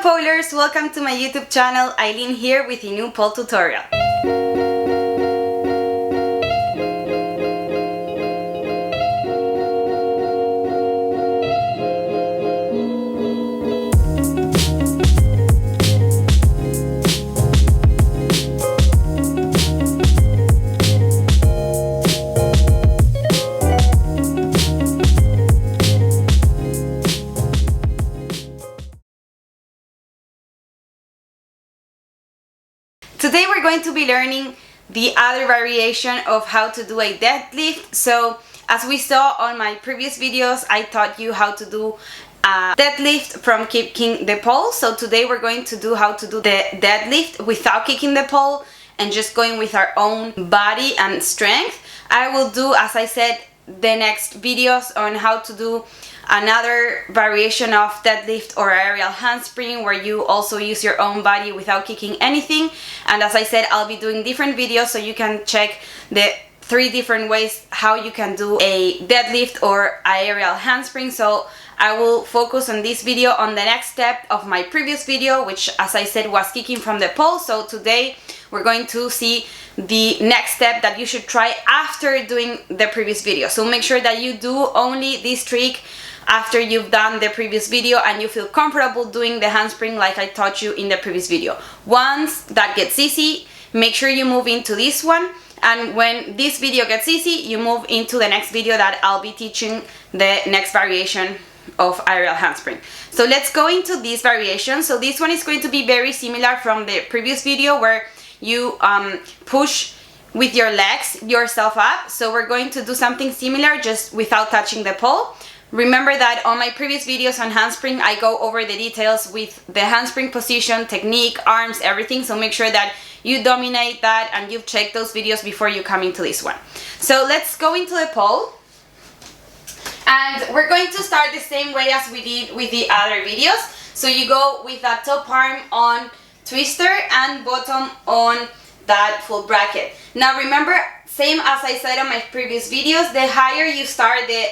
Hello Polers, welcome to my YouTube channel. Eileen here with a new pole tutorial. Today we're going to be learning the other variation of how to do a deadlift. So as we saw on my previous videos, I taught you how to do a deadlift from kicking the pole. So today we're going to do how to do the deadlift without kicking the pole and just going with our own body and strength. I will do, as I said, the next videos on how to do another variation of deadlift or aerial handspring where you also use your own body without kicking anything. And as I said, I'll be doing different videos so you can check the 3 different ways how you can do a deadlift or aerial handspring. So I will focus on this video on the next step of my previous video, which, as I said, was kicking from the pole. So today we're going to see the next step that you should try after doing the previous video. So make sure that you do only this trick after you've done the previous video and you feel comfortable doing the handspring like I taught you in the previous video. Once that gets easy, make sure you move into this one, and when this video gets easy, you move into the next video that I'll be teaching the next variation of aerial handspring. So let's go into this variation. So this one is going to be very similar from the previous video where you push with your legs yourself up. So we're going to do something similar just without touching the pole. Remember that on my previous videos on handspring, I go over the details with the handspring position, technique, arms, everything. So make sure that you dominate that and you've checked those videos before you come into this one. So let's go into the pole. And we're going to start the same way as we did with the other videos. So you go with that top arm on twister and bottom on that full bracket. Now remember, same as I said on my previous videos, the higher you start, the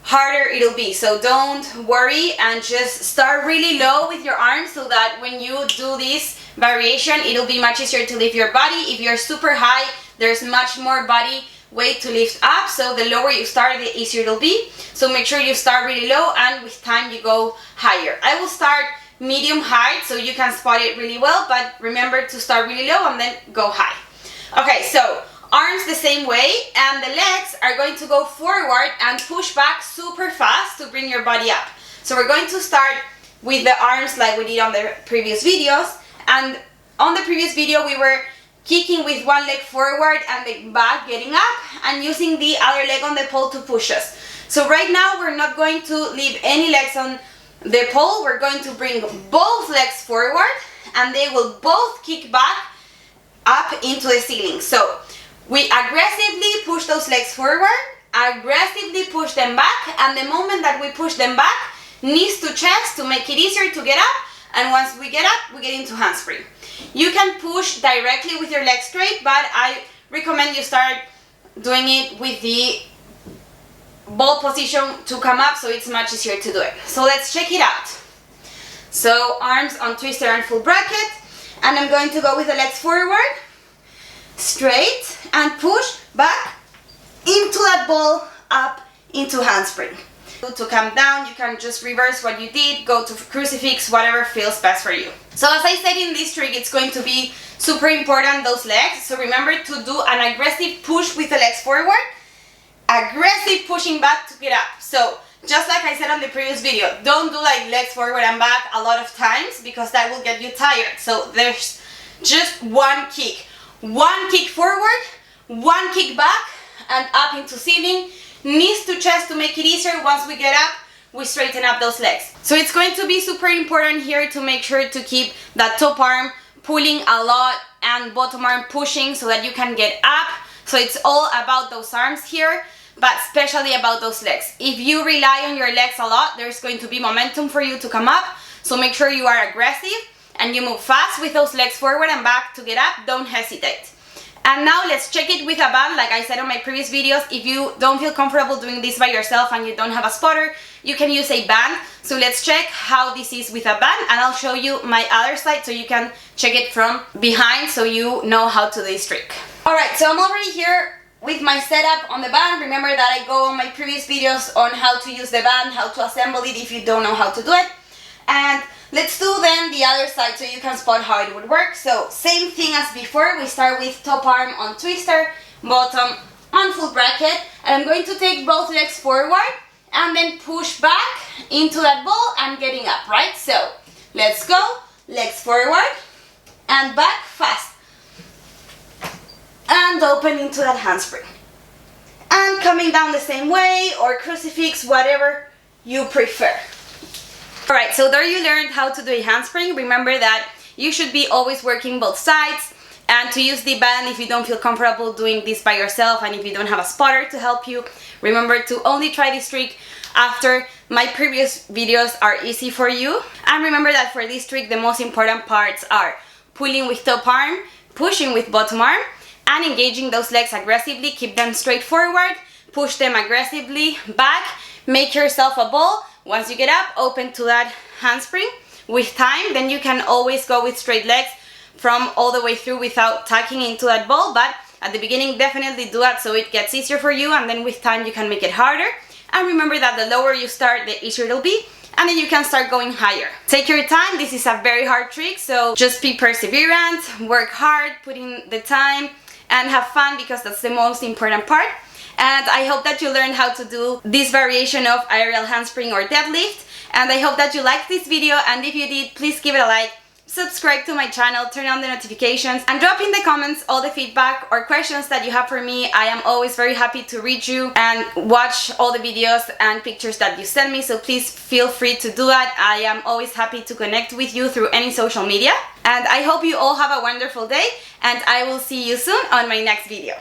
harder it'll be. So don't worry and just start really low with your arms so that when you do this variation, it'll be much easier to lift your body. If you're super high, there's much more body weight to lift up, so the lower you start, the easier it'll be. So make sure you start really low and with time you go higher. I will start medium height so you can spot it really well, but remember to start really low and then go high. Okay, so arms the same way, and the legs are going to go forward and push back super fast to bring your body up. So we're going to start with the arms like we did on the previous videos, and on the previous video we were kicking with one leg forward and the back getting up and using the other leg on the pole to push us. So right now we're not going to leave any legs on the pole. We're going to bring both legs forward and they will both kick back up into the ceiling. So we aggressively push those legs forward, aggressively push them back, and the moment that we push them back, knees to chest to make it easier to get up, and once we get up, we get into handspring. You can push directly with your legs straight, but I recommend you start doing it with the ball position to come up so it's much easier to do it. So let's check it out. So arms on twister and full bracket, and I'm going to go with the legs forward, straight, and push back into that ball up into handspring. To come down, you can just reverse what you did, go to crucifix, whatever feels best for you. So as I said in this trick, it's going to be super important, those legs. So remember to do an aggressive push with the legs forward, aggressive pushing back to get up. So just like I said on the previous video, don't do like legs forward and back a lot of times because that will get you tired. So there's just one kick forward, one kick back and up into ceiling, knees to chest to make it easier. Once we get up, we straighten up those legs. So it's going to be super important here to make sure to keep that top arm pulling a lot and bottom arm pushing so that you can get up. So it's all about those arms here, but especially about those legs. If you rely on your legs a lot, there's going to be momentum for you to come up. So make sure you are aggressive and you move fast with those legs forward and back to get up. Don't hesitate. And now let's check it with a band. Like I said on my previous videos, if you don't feel comfortable doing this by yourself and you don't have a spotter, you can use a band. So let's check how this is with a band, and I'll show you my other side so you can check it from behind so you know how to do this trick. Alright, so I'm already here with my setup on the band. Remember that I go on my previous videos on how to use the band, how to assemble it if you don't know how to do it. And let's do then the other side so you can spot how it would work. So same thing as before, we start with top arm on twister, bottom on full bracket, and I'm going to take both legs forward and then push back into that ball and getting up, right? So let's go, legs forward and back fast. And open into that handspring. And coming down the same way, or crucifix, whatever you prefer. Alright, so there you learned how to do a handspring. Remember that you should be always working both sides, and to use the band if you don't feel comfortable doing this by yourself and if you don't have a spotter to help you. Remember to only try this trick after my previous videos are easy for you. And remember that for this trick the most important parts are pulling with top arm, pushing with bottom arm, and engaging those legs aggressively. Keep them straight forward, push them aggressively back, make yourself a ball. Once you get up, open to that handspring. With time, then you can always go with straight legs from all the way through without tucking into that ball, but at the beginning definitely do that so it gets easier for you, and then with time you can make it harder. And remember that the lower you start, the easier it'll be, and then you can start going higher. Take your time, this is a very hard trick, so just be perseverant, work hard, put in the time, and have fun, because that's the most important part. And I hope that you learned how to do this variation of aerial handspring or deadlift, and I hope that you liked this video, and if you did, please give it a like, subscribe to my channel, turn on the notifications, and drop in the comments all the feedback or questions that you have for me. I am always very happy to read you and watch all the videos and pictures that you send me, so please feel free to do that. I am always happy to connect with you through any social media, and I hope you all have a wonderful day, and I will see you soon on my next video.